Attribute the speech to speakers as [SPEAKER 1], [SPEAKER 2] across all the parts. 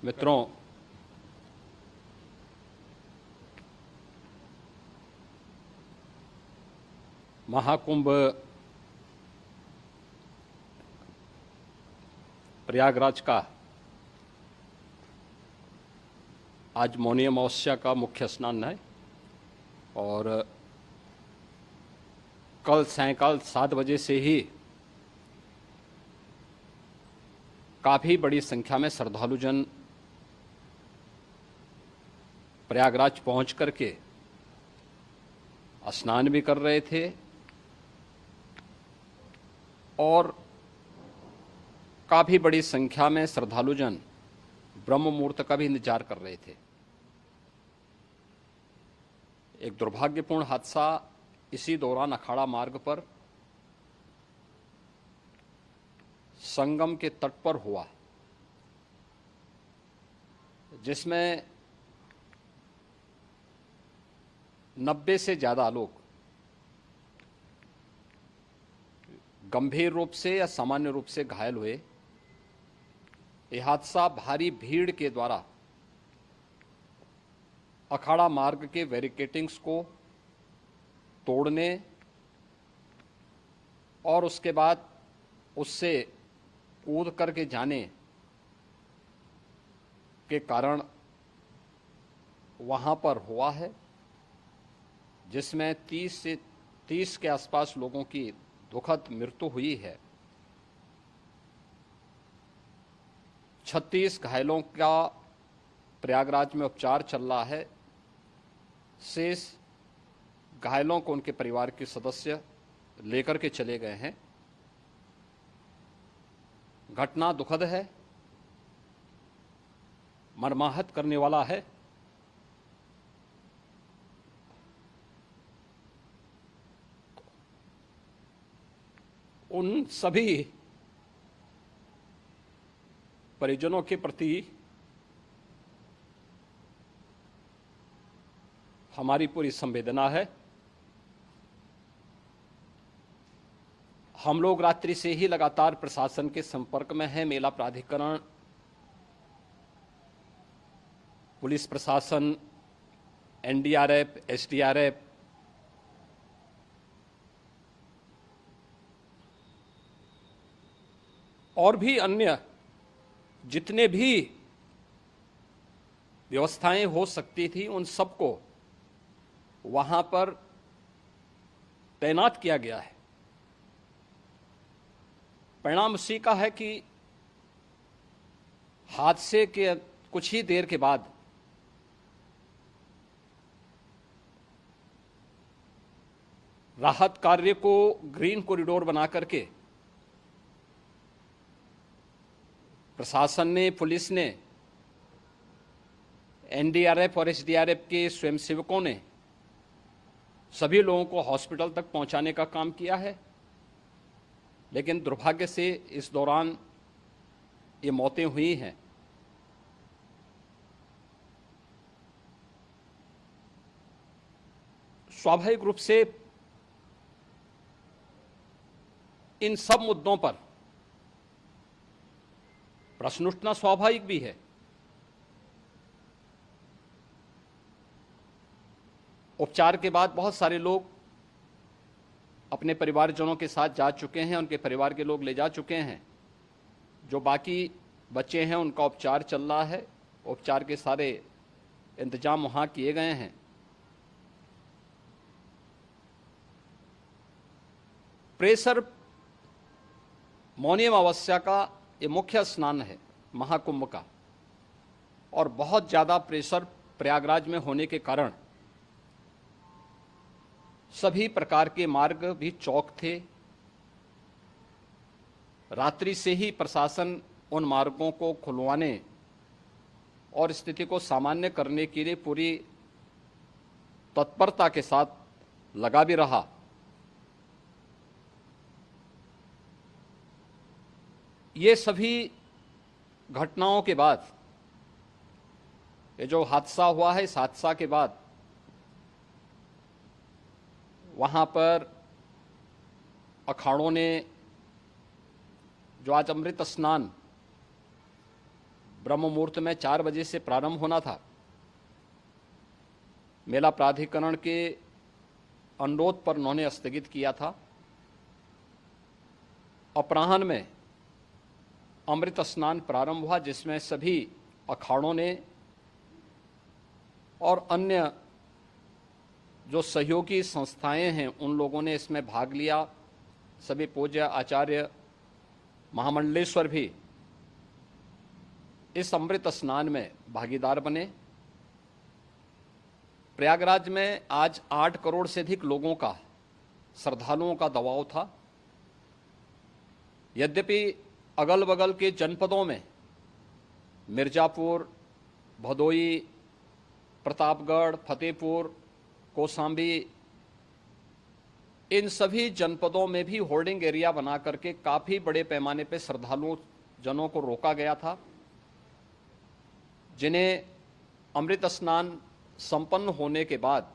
[SPEAKER 1] मित्रों, महाकुंभ प्रयागराज का आज मौनी अमावस्या का मुख्य स्नान है और कल सायंकाल 7 बजे से ही काफ़ी बड़ी संख्या में श्रद्धालुजन प्रयागराज पहुंच करके स्नान भी कर रहे थे और काफ़ी बड़ी संख्या में श्रद्धालुजन ब्रह्म मुहूर्त का भी इंतजार कर रहे थे। एक दुर्भाग्यपूर्ण हादसा इसी दौरान अखाड़ा मार्ग पर संगम के तट पर हुआ, जिसमें 90 से ज़्यादा लोग गंभीर रूप से या सामान्य रूप से घायल हुए। यह हादसा भारी भीड़ के द्वारा अखाड़ा मार्ग के बैरिकेडिंग्स को तोड़ने और उसके बाद उससे कूद करके जाने के कारण वहां पर हुआ है, जिसमें 30 के आसपास लोगों की दुखद मृत्यु हुई है। 36 घायलों का प्रयागराज में उपचार चल रहा है। शेष घायलों को उनके परिवार के सदस्य लेकर के चले गए हैं। घटना दुखद है, मर्माहत करने वाला है। उन सभी परिजनों के प्रति हमारी पूरी संवेदना है। हम लोग रात्रि से ही लगातार प्रशासन के संपर्क में हैं। मेला प्राधिकरण, पुलिस प्रशासन, एनडीआरएफ, एसडीआरएफ और भी अन्य जितने भी व्यवस्थाएं हो सकती थी उन सबको वहां पर तैनात किया गया है। परिणाम उसी का है कि हादसे के कुछ ही देर के बाद राहत कार्य को ग्रीन कॉरिडोर बना करके प्रशासन ने, पुलिस ने, एनडीआरएफ और एसडीआरएफ के स्वयंसेवकों ने सभी लोगों को हॉस्पिटल तक पहुंचाने का काम किया है। लेकिन दुर्भाग्य से इस दौरान ये मौतें हुई हैं। स्वाभाविक रूप से इन सब मुद्दों पर प्रश्न उठना स्वाभाविक भी है। उपचार के बाद बहुत सारे लोग अपने परिवारजनों के साथ जा चुके हैं, उनके परिवार के लोग ले जा चुके हैं। जो बाकी बच्चे हैं उनका उपचार चल रहा है। उपचार के सारे इंतजाम वहाँ किए गए हैं। प्रेशर मौनी अमावस्या का ये मुख्य स्नान है महाकुंभ का, और बहुत ज़्यादा प्रेशर प्रयागराज में होने के कारण सभी प्रकार के मार्ग भी चौक थे। रात्रि से ही प्रशासन उन मार्गों को खुलवाने और स्थिति को सामान्य करने के लिए पूरी तत्परता के साथ लगा भी रहा। ये सभी घटनाओं के बाद, ये जो हादसा हुआ है, इस हादसा के बाद वहाँ पर अखाड़ों ने जो आज अमृत स्नान ब्रह्म मुहूर्त में 4 बजे से प्रारंभ होना था। मेला प्राधिकरण के अनुरोध पर उन्होंने स्थगित किया था। अपराह्न में अमृत स्नान प्रारंभ हुआ, जिसमें सभी अखाड़ों ने और अन्य जो सहयोगी संस्थाएं हैं उन लोगों ने इसमें भाग लिया। सभी पूज्य आचार्य महामंडलेश्वर भी इस अमृत स्नान में भागीदार बने। प्रयागराज में आज 8 करोड़ से अधिक लोगों का, श्रद्धालुओं का दबाव था। यद्यपि अगल बगल के जनपदों में मिर्जापुर, भदोई, प्रतापगढ़, फतेहपुर, कौशाम्बी, इन सभी जनपदों में भी होर्डिंग एरिया बना करके काफी बड़े पैमाने पर श्रद्धालुओं जनों को रोका गया था, जिन्हें अमृत स्नान संपन्न होने के बाद,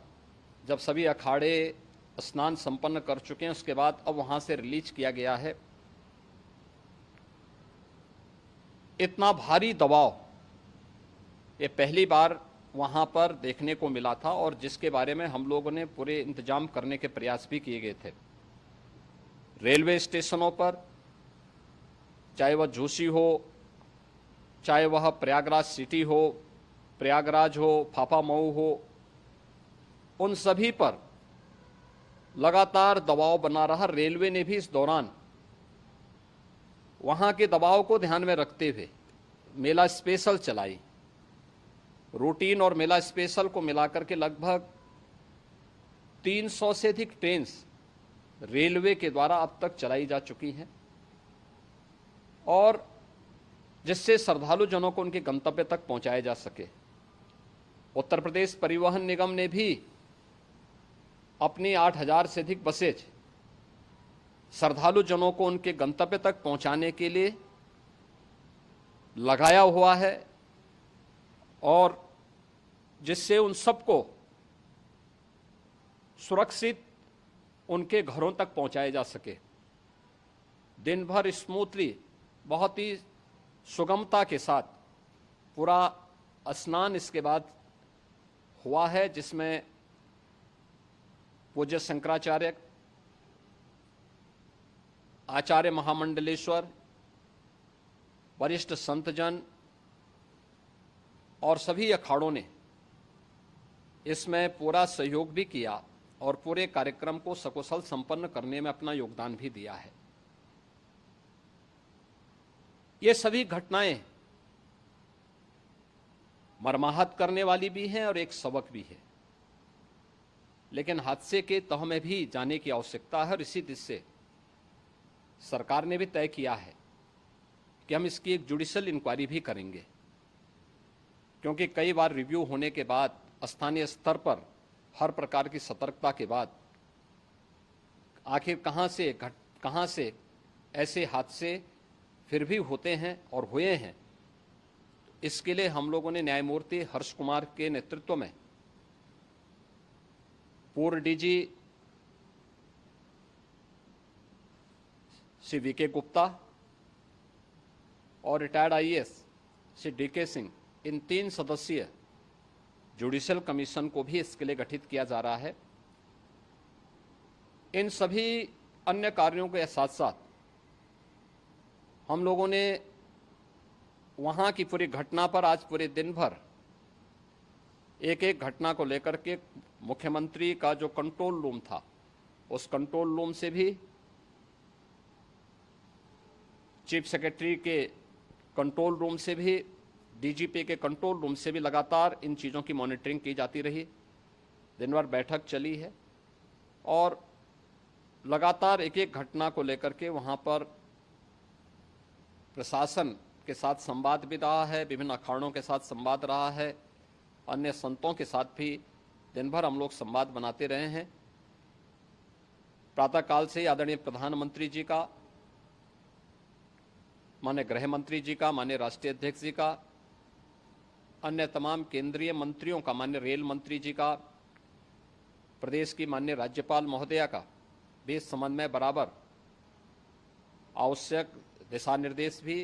[SPEAKER 1] जब सभी अखाड़े स्नान संपन्न कर चुके हैं, उसके बाद अब वहां से रिलीज किया गया है। इतना भारी दबाव ये पहली बार वहां पर देखने को मिला था, और जिसके बारे में हम लोगों ने पूरे इंतजाम करने के प्रयास भी किए गए थे। रेलवे स्टेशनों पर, चाहे वह झूसी हो, चाहे वह प्रयागराज सिटी हो, प्रयागराज हो, फाफामऊ हो, उन सभी पर लगातार दबाव बना रहा। रेलवे ने भी इस दौरान वहां के दबाव को ध्यान में रखते हुए मेला स्पेशल चलाई। रूटीन और मेला स्पेशल को मिलाकर के लगभग 300 से अधिक ट्रेन रेलवे के द्वारा अब तक चलाई जा चुकी हैं, और जिससे श्रद्धालु जनों को उनके गंतव्य तक पहुंचाया जा सके। उत्तर प्रदेश परिवहन निगम ने भी अपनी 8000 से अधिक बसेज श्रद्धालु जनों को उनके गंतव्य तक पहुंचाने के लिए लगाया हुआ है, और जिससे उन सबको सुरक्षित उनके घरों तक पहुंचाया जा सके। दिन भर स्मूथली, बहुत ही सुगमता के साथ पूरा स्नान इसके बाद हुआ है, जिसमें पूज्य शंकराचार्य, आचार्य महामंडलेश्वर, वरिष्ठ संतजन और सभी अखाड़ों ने इसमें पूरा सहयोग भी किया और पूरे कार्यक्रम को सकुशल संपन्न करने में अपना योगदान भी दिया है। ये सभी घटनाएं मर्माहत करने वाली भी हैं और एक सबक भी है, लेकिन हादसे के तह में भी जाने की आवश्यकता है, और इसी दिशा से सरकार ने भी तय किया है कि हम इसकी एक जुडिशियल इंक्वायरी भी करेंगे, क्योंकि कई बार रिव्यू होने के बाद स्थानीय स्तर पर हर प्रकार की सतर्कता के बाद आखिर कहां से ऐसे हादसे फिर भी होते हैं और हुए हैं। इसके लिए हम लोगों ने न्यायमूर्ति हर्ष कुमार के नेतृत्व में पूर्व डीजी श्री वीके गुप्ता और retired IAS Shri D K Singh, इन 3 सदस्यीय जुडिशियल कमीशन को भी इसके लिए गठित किया जा रहा है। इन सभी अन्य कार्यों के साथ साथ हम लोगों ने वहां की पूरी घटना पर आज पूरे दिन भर एक एक घटना को लेकर के मुख्यमंत्री का जो कंट्रोल रूम था, उस कंट्रोल रूम से भी, चीफ सेक्रेटरी के कंट्रोल रूम से भी, डीजीपी के कंट्रोल रूम से भी लगातार इन चीज़ों की मॉनिटरिंग की जाती रही। दिन भर बैठक चली है और लगातार एक एक घटना को लेकर के वहाँ पर प्रशासन के साथ संवाद भी रहा है, विभिन्न अखाड़ों के साथ संवाद रहा है, अन्य संतों के साथ भी दिन भर हम लोग संवाद बनाते रहे हैं। प्रातःकाल से आदरणीय प्रधानमंत्री जी का, माननीय गृह मंत्री जी का, माननीय राष्ट्रीय अध्यक्ष जी का, अन्य तमाम केंद्रीय मंत्रियों का, माननीय रेल मंत्री जी का, प्रदेश की माननीय राज्यपाल महोदया का भी इस संबंध में बराबर आवश्यक दिशा निर्देश भी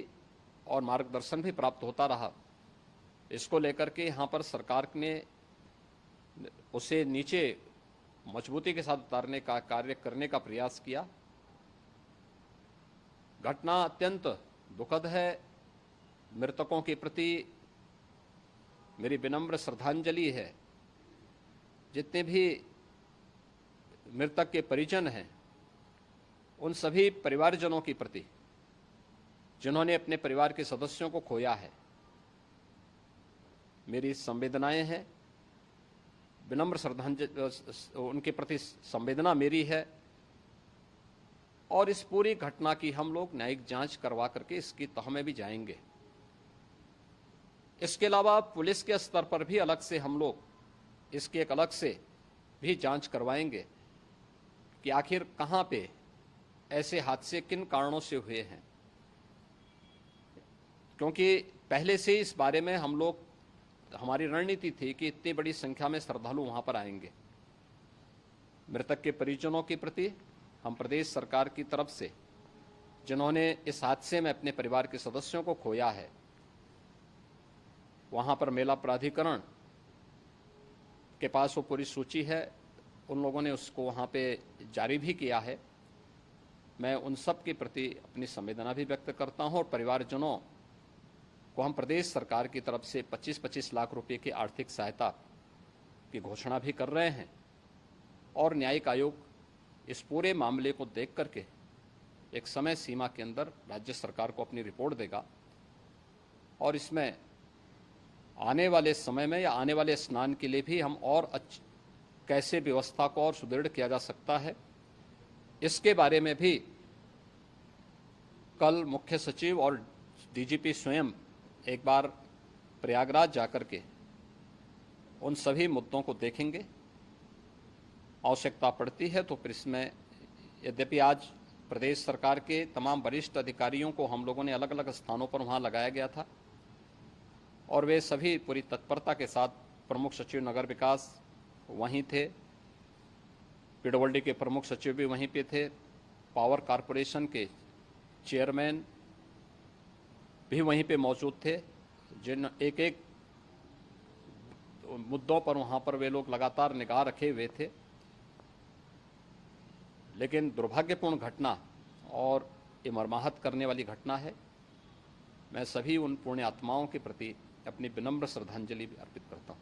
[SPEAKER 1] और मार्गदर्शन भी प्राप्त होता रहा। इसको लेकर के यहाँ पर सरकार ने उसे नीचे मजबूती के साथ उतारने का कार्य करने का प्रयास किया। घटना अत्यंत दुखद है। मृतकों के प्रति मेरी विनम्र श्रद्धांजलि है। जितने भी मृतक के परिजन हैं, उन सभी परिवारजनों के प्रति जिन्होंने अपने परिवार के सदस्यों को खोया है, मेरी संवेदनाएं हैं। विनम्र श्रद्धांजलि उनके प्रति संवेदना मेरी है। और इस पूरी घटना की हम लोग न्यायिक जांच करवा करके इसकी तह में भी जाएंगे। इसके अलावा पुलिस के स्तर पर भी अलग से हम लोग इसकी एक अलग से भी जांच करवाएंगे कि आखिर कहां पे ऐसे हादसे किन कारणों से हुए हैं, क्योंकि पहले से इस बारे में हम लोग, हमारी रणनीति थी कि इतनी बड़ी संख्या में श्रद्धालु वहां पर आएंगे। मृतक के परिजनों के प्रति हम प्रदेश सरकार की तरफ से, जिन्होंने इस हादसे में अपने परिवार के सदस्यों को खोया है, वहां पर मेला प्राधिकरण के पास वो पूरी सूची है, उन लोगों ने उसको वहां पे जारी भी किया है। मैं उन सब के प्रति अपनी संवेदना भी व्यक्त करता हूं और परिवारजनों को हम प्रदेश सरकार की तरफ से 25-25 लाख रुपए की आर्थिक सहायता की घोषणा भी कर रहे हैं। और न्यायिक आयोग इस पूरे मामले को देख करके एक समय सीमा के अंदर राज्य सरकार को अपनी रिपोर्ट देगा और इसमें आने वाले समय में या आने वाले स्नान के लिए भी हम और कैसे व्यवस्था को और सुदृढ़ किया जा सकता है, इसके बारे में भी कल मुख्य सचिव और डीजीपी स्वयं एक बार प्रयागराज जाकर के उन सभी मुद्दों को देखेंगे। आवश्यकता पड़ती है तो फिर इसमें, यद्यपि आज प्रदेश सरकार के तमाम वरिष्ठ अधिकारियों को हम लोगों ने अलग अलग स्थानों पर वहां लगाया गया था और वे सभी पूरी तत्परता के साथ, प्रमुख सचिव नगर विकास वहीं थे, पीडब्ल्यूडी के प्रमुख सचिव भी वहीं पे थे, पावर कारपोरेशन के चेयरमैन भी वहीं पे मौजूद थे, जिन एक एक मुद्दों पर वहां पर वे लोग लगातार निगाह रखे हुए थे। लेकिन दुर्भाग्यपूर्ण घटना और ये मर्माहत करने वाली घटना है। मैं सभी उन पुण्य आत्माओं के प्रति अपनी विनम्र श्रद्धांजलि भी अर्पित करता हूँ।